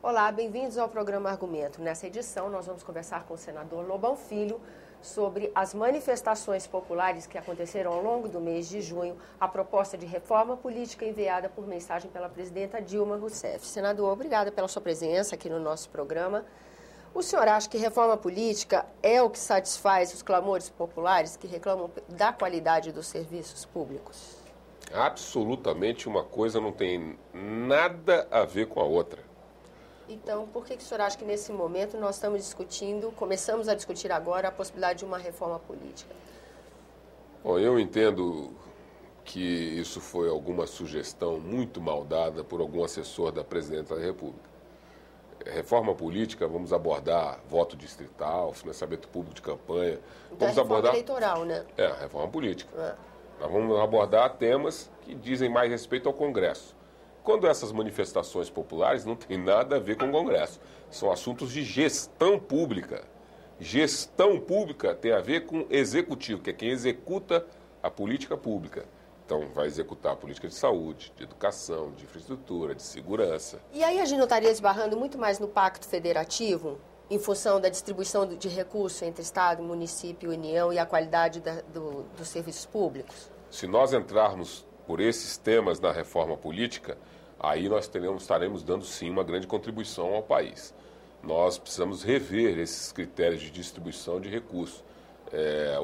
Olá, bem-vindos ao programa Argumento. Nessa edição, nós vamos conversar com o senador Lobão Filho sobre as manifestações populares que aconteceram ao longo do mês de junho, a proposta de reforma política enviada por mensagem pela presidenta Dilma Rousseff. Senador, obrigada pela sua presença aqui no nosso programa. O senhor acha que reforma política é o que satisfaz os clamores populares que reclamam da qualidade dos serviços públicos? Absolutamente, uma coisa não tem nada a ver com a outra. Então, por que o senhor acha que nesse momento nós começamos a discutir agora a possibilidade de uma reforma política? Bom, eu entendo que isso foi alguma sugestão muito mal dada por algum assessor da presidenta da República. Reforma política, vamos abordar voto distrital, financiamento público de campanha. Então vamos é reforma abordar eleitoral, né? reforma política. Nós vamos abordar temas que dizem mais respeito ao Congresso. Quando essas manifestações populares não têm nada a ver com o Congresso. São assuntos de gestão pública. Gestão pública tem a ver com executivo, que é quem executa a política pública. Então, vai executar a política de saúde, de educação, de infraestrutura, de segurança. E aí a gente não estaria esbarrando muito mais no Pacto Federativo, em função da distribuição de recursos entre Estado, município, União e a qualidade dos serviços públicos? Se nós entrarmos por esses temas na reforma política, aí nós estaremos dando sim uma grande contribuição ao país. Nós precisamos rever esses critérios de distribuição de recursos.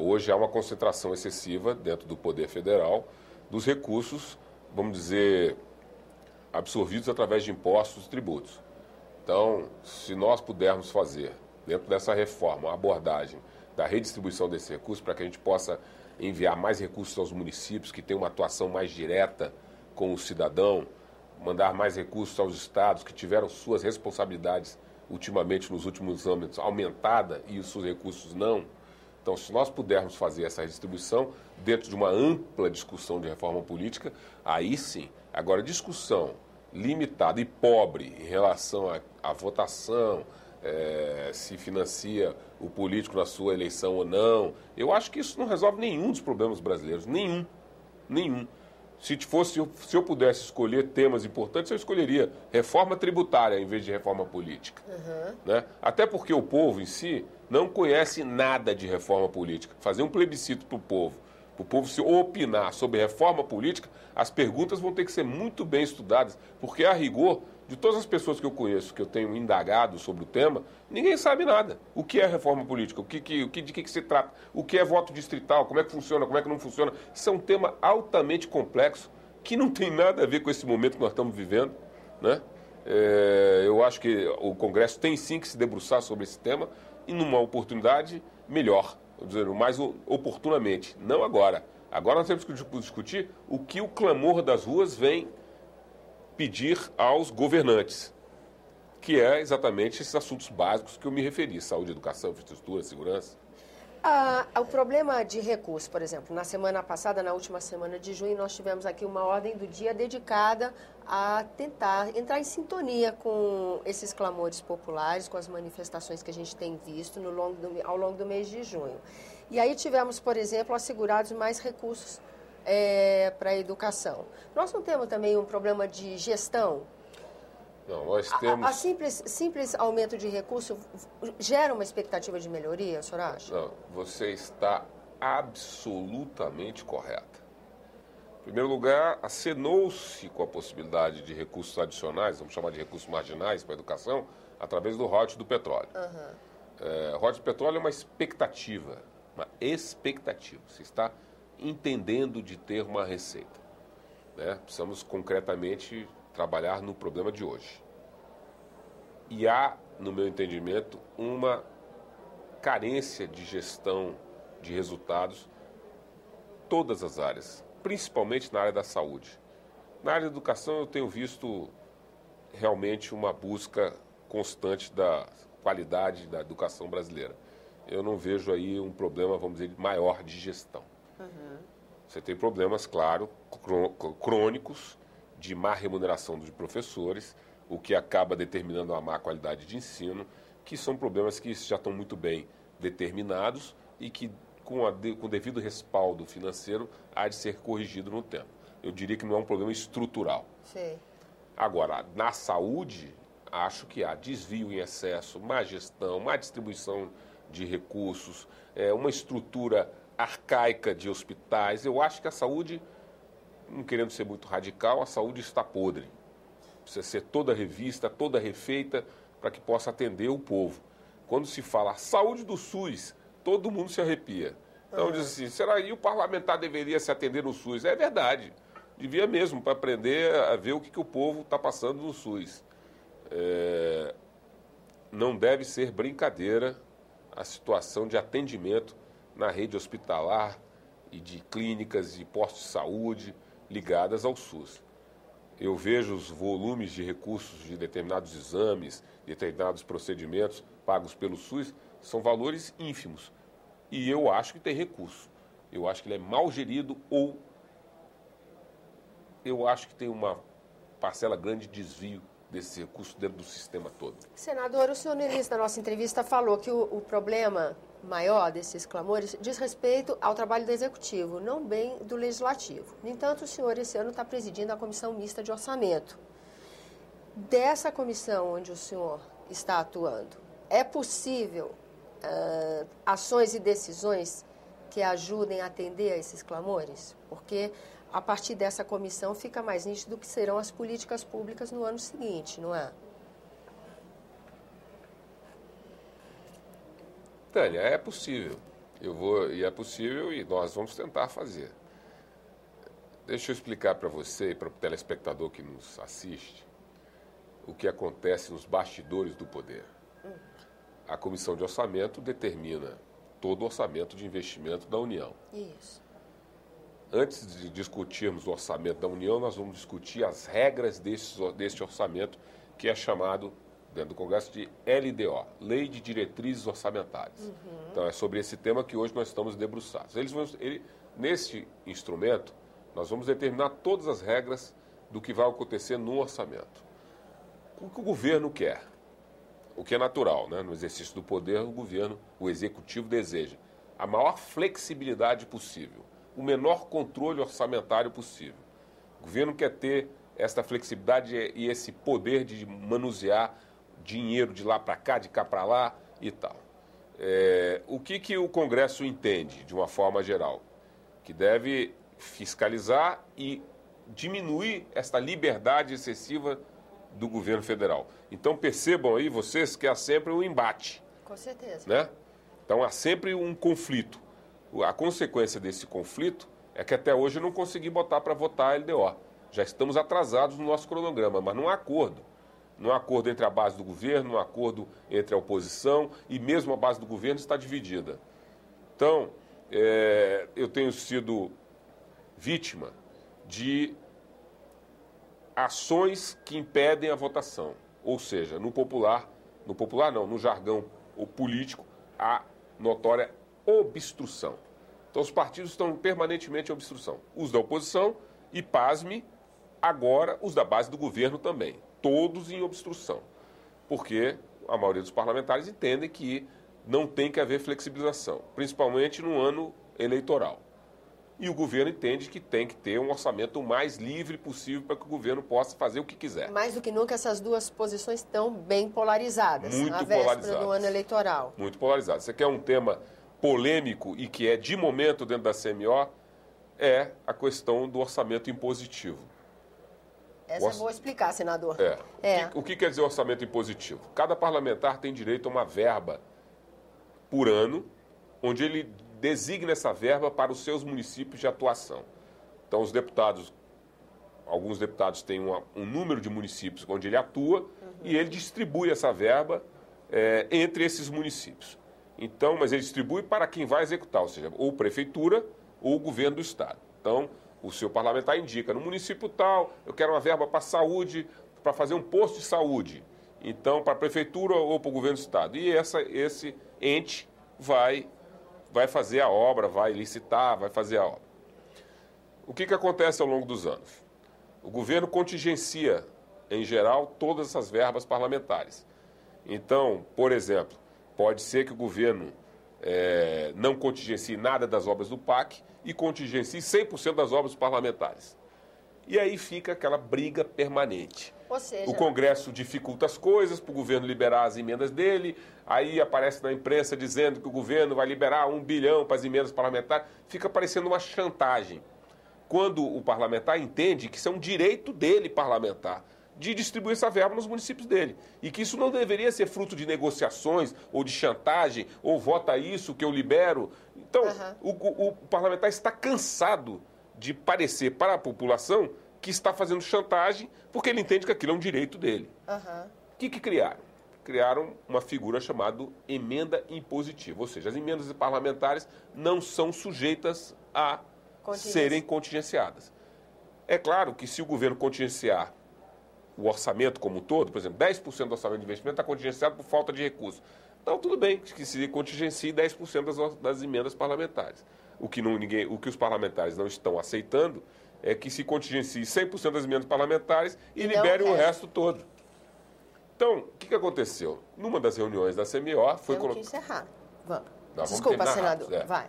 Hoje há uma concentração excessiva dentro do Poder Federal dos recursos, vamos dizer, absorvidos através de impostos e tributos. Então, se nós pudermos fazer, dentro dessa reforma, a abordagem da redistribuição desses recursos, para que a gente possa enviar mais recursos aos municípios, que têm uma atuação mais direta com o cidadão, mandar mais recursos aos estados, que tiveram suas responsabilidades ultimamente, nos últimos anos, aumentada e os seus recursos não. Então, se nós pudermos fazer essa redistribuição dentro de uma ampla discussão de reforma política, aí sim. Agora, discussão limitada e pobre em relação à votação, se financia o político na sua eleição ou não, eu acho que isso não resolve nenhum dos problemas brasileiros. Nenhum. Se eu pudesse escolher temas importantes, eu escolheria reforma tributária em vez de reforma política. Né? Até porque o povo em si não conhece nada de reforma política. Fazer um plebiscito para o povo se opinar sobre reforma política, as perguntas vão ter que ser muito bem estudadas, porque a rigor, de todas as pessoas que eu conheço, que eu tenho indagado sobre o tema, ninguém sabe nada. O que é reforma política? De que se trata? O que é voto distrital? Como é que funciona? Como é que não funciona? Isso é um tema altamente complexo, que não tem nada a ver com esse momento que nós estamos vivendo, né? Eu acho que o Congresso tem sim que se debruçar sobre esse tema e numa oportunidade melhor, vou dizer, mais oportunamente, não agora. Agora nós temos que discutir o que o clamor das ruas vem pedir aos governantes, que é exatamente esses assuntos básicos que eu me referi: saúde, educação, infraestrutura, segurança. O problema de recursos, por exemplo, na semana passada, na última semana de junho, nós tivemos aqui uma ordem do dia dedicada a tentar entrar em sintonia com esses clamores populares, com as manifestações que a gente tem visto ao longo do mês de junho. E aí tivemos, por exemplo, assegurados mais recursos para a educação. Nós não temos também um problema de gestão? Não, nós temos... A simples aumento de recurso gera uma expectativa de melhoria, o senhor acha? Não, você está absolutamente correta. Em primeiro lugar, acenou-se com a possibilidade de recursos adicionais, vamos chamar de recursos marginais para a educação, através do royalties do petróleo. Royalties do petróleo é uma expectativa. Você está entendendo de ter uma receita. Né? Precisamos concretamente trabalhar no problema de hoje. E há, no meu entendimento, uma carência de gestão de resultados em todas as áreas, principalmente na área da saúde. Na área da educação eu tenho visto realmente uma busca constante da qualidade da educação brasileira. Eu não vejo aí um problema, vamos dizer, maior de gestão. Você tem problemas, claro, crônicos, de má remuneração dos professores, o que acaba determinando uma má qualidade de ensino, que são problemas que já estão muito bem determinados e que, com o devido respaldo financeiro, há de ser corrigido no tempo. Eu diria que não é um problema estrutural. Sim. Agora, na saúde, acho que há desvio em excesso, má gestão, má distribuição de recursos, uma estrutura arcaica de hospitais. Eu acho que a saúde, não querendo ser muito radical, a saúde está podre. Precisa ser toda revista, toda refeita, para que possa atender o povo. Quando se fala saúde do SUS, todo mundo se arrepia. Então diz assim, será que o parlamentar deveria se atender no SUS? É verdade, devia mesmo, para aprender a ver o que o povo está passando no SUS. Não deve ser brincadeira a situação de atendimento na rede hospitalar e de clínicas e postos de saúde ligadas ao SUS. Eu vejo os volumes de recursos de determinados exames, determinados procedimentos pagos pelo SUS, são valores ínfimos. E eu acho que tem recurso. Eu acho que ele é mal gerido ou eu acho que tem uma parcela grande de desvio desses recursos dentro do sistema todo. Senador, o senhor no início da nossa entrevista falou que o problema maior desses clamores diz respeito ao trabalho do Executivo, não bem do Legislativo. No entanto, o senhor esse ano está presidindo a Comissão Mista de Orçamento. Dessa comissão onde o senhor está atuando, é possível ações e decisões que ajudem a atender a esses clamores? Porque a partir dessa comissão fica mais nítido que serão as políticas públicas no ano seguinte, não é? Tânia, é possível. É possível e nós vamos tentar fazer. Deixa eu explicar para você e para o telespectador que nos assiste o que acontece nos bastidores do poder. A Comissão de Orçamento determina todo o orçamento de investimento da União. Isso. Antes de discutirmos o orçamento da União, nós vamos discutir as regras deste orçamento, que é chamado, dentro do Congresso, de LDO, Lei de Diretrizes Orçamentárias. Então, é sobre esse tema que hoje nós estamos debruçados. Nesse instrumento, nós vamos determinar todas as regras do que vai acontecer no orçamento. O que o governo quer, o que é natural, né? No exercício do poder, o executivo deseja a maior flexibilidade possível, o menor controle orçamentário possível. O governo quer ter essa flexibilidade e esse poder de manusear dinheiro de lá para cá, de cá para lá e tal. O que o Congresso entende, de uma forma geral? Que deve fiscalizar e diminuir esta liberdade excessiva do governo federal. Então percebam aí vocês que há sempre um embate. Com certeza. Né? Então há sempre um conflito. A consequência desse conflito é que até hoje eu não consegui botar para votar a LDO. Já estamos atrasados no nosso cronograma, mas não há acordo. Não há acordo entre a base do governo, não há acordo entre a oposição e mesmo a base do governo está dividida. Então, eu tenho sido vítima de ações que impedem a votação. Ou seja, no jargão político, a notória obstrução. Então, os partidos estão permanentemente em obstrução. Os da oposição e, pasme, agora os da base do governo também. Todos em obstrução. Porque a maioria dos parlamentares entendem que não tem que haver flexibilização, principalmente no ano eleitoral. E o governo entende que tem que ter um orçamento o mais livre possível para que o governo possa fazer o que quiser. Mais do que nunca, essas duas posições estão bem polarizadas. Muito à véspera polarizadas. do ano eleitoral. Muito polarizadas. Você quer um tema polêmico e que é de momento dentro da CMO, é a questão do orçamento impositivo. Essa eu vou explicar, senador. O que quer dizer orçamento impositivo? Cada parlamentar tem direito a uma verba por ano, onde ele designa essa verba para os seus municípios de atuação. Então, alguns deputados têm um número de municípios onde ele atua e ele distribui essa verba entre esses municípios. Então, mas ele distribui para quem vai executar, ou seja, ou prefeitura ou o governo do estado. Então, o seu parlamentar indica, no município tal, eu quero uma verba para saúde, para fazer um posto de saúde. Então, para a prefeitura ou para o governo do estado. E esse ente vai fazer a obra, vai licitar, vai fazer a obra. O que acontece ao longo dos anos? O governo contingencia, em geral, todas essas verbas parlamentares. Então, por exemplo, pode ser que o governo não contingencie nada das obras do PAC e contingencie 100% das obras parlamentares. E aí fica aquela briga permanente. Ou seja, o Congresso dificulta as coisas para o governo liberar as emendas dele, aí aparece na imprensa dizendo que o governo vai liberar 1 bilhão para as emendas parlamentares, fica parecendo uma chantagem. Quando o parlamentar entende que isso é um direito dele, parlamentar, de distribuir essa verba nos municípios dele. E que isso não deveria ser fruto de negociações ou de chantagem, ou vota isso que eu libero. Então, o parlamentar está cansado de parecer para a população que está fazendo chantagem porque ele entende que aquilo é um direito dele. O que criaram? Criaram uma figura chamada emenda impositiva. Ou seja, as emendas parlamentares não são sujeitas a serem contingenciadas. É claro que se o governo contingenciar o orçamento como um todo, por exemplo, 10% do orçamento de investimento está contingenciado por falta de recursos. Então, tudo bem que se contingencie 10% das emendas parlamentares. O que os parlamentares não estão aceitando é que se contingencie 100% das emendas parlamentares e libere o resto todo. Então, o que aconteceu? Numa das reuniões da CMO foi colocado... Temos que encerrar. Vamos. Não, Desculpa, senador. Rápido, Vai.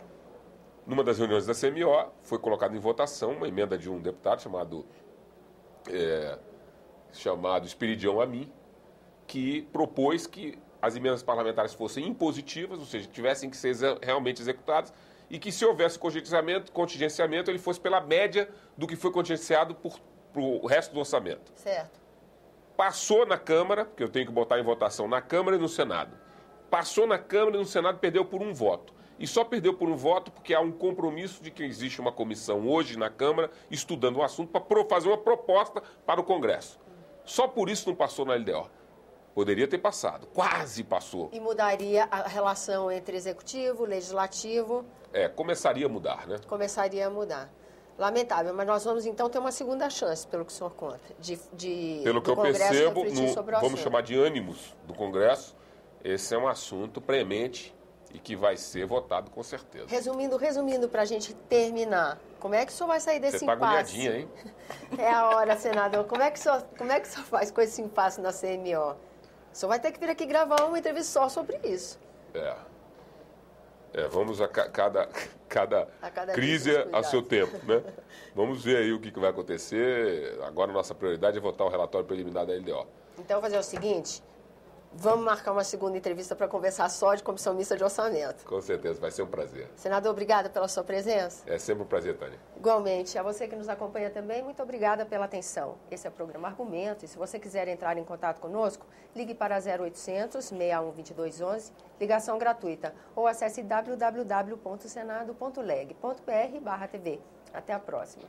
Numa das reuniões da CMO foi colocada em votação uma emenda de um deputado chamado Esperidião Amin, que propôs que as emendas parlamentares fossem impositivas, ou seja, tivessem que ser realmente executadas, e que se houvesse contingenciamento, ele fosse pela média do que foi contingenciado para o resto do orçamento. Certo. Passou na Câmara, porque eu tenho que botar em votação na Câmara e no Senado. Passou na Câmara e no Senado perdeu por um voto. E só perdeu por um voto porque há um compromisso de que existe uma comissão hoje na Câmara estudando o assunto para fazer uma proposta para o Congresso. Só por isso não passou na LDO. Poderia ter passado, quase passou. E mudaria a relação entre executivo, legislativo? Começaria a mudar, né? Começaria a mudar. Lamentável, mas nós vamos então ter uma segunda chance, pelo que o senhor conta, pelo que eu percebo, vamos chamar de ânimos do Congresso, esse é um assunto premente e que vai ser votado com certeza. Resumindo para a gente terminar, como é que o senhor vai sair desse impasse? Você está agoniadinha, hein? É a hora, senador. Como é que o senhor faz com esse impasse na CMO? O senhor vai ter que vir aqui gravar uma entrevista só sobre isso. Vamos a cada crise a seu tempo, né? Vamos ver aí o que vai acontecer. Agora a nossa prioridade é votar o relatório preliminar da LDO. Então, vou fazer o seguinte, vamos marcar uma segunda entrevista para conversar só de comissão mista de orçamento. Com certeza, vai ser um prazer. Senador, obrigada pela sua presença. É sempre um prazer, Tânia. Igualmente. A você que nos acompanha também, muito obrigada pela atenção. Esse é o programa Argumento e se você quiser entrar em contato conosco, ligue para 0800 61 2211, ligação gratuita, ou acesse www.senado.leg.br/TV. Até a próxima.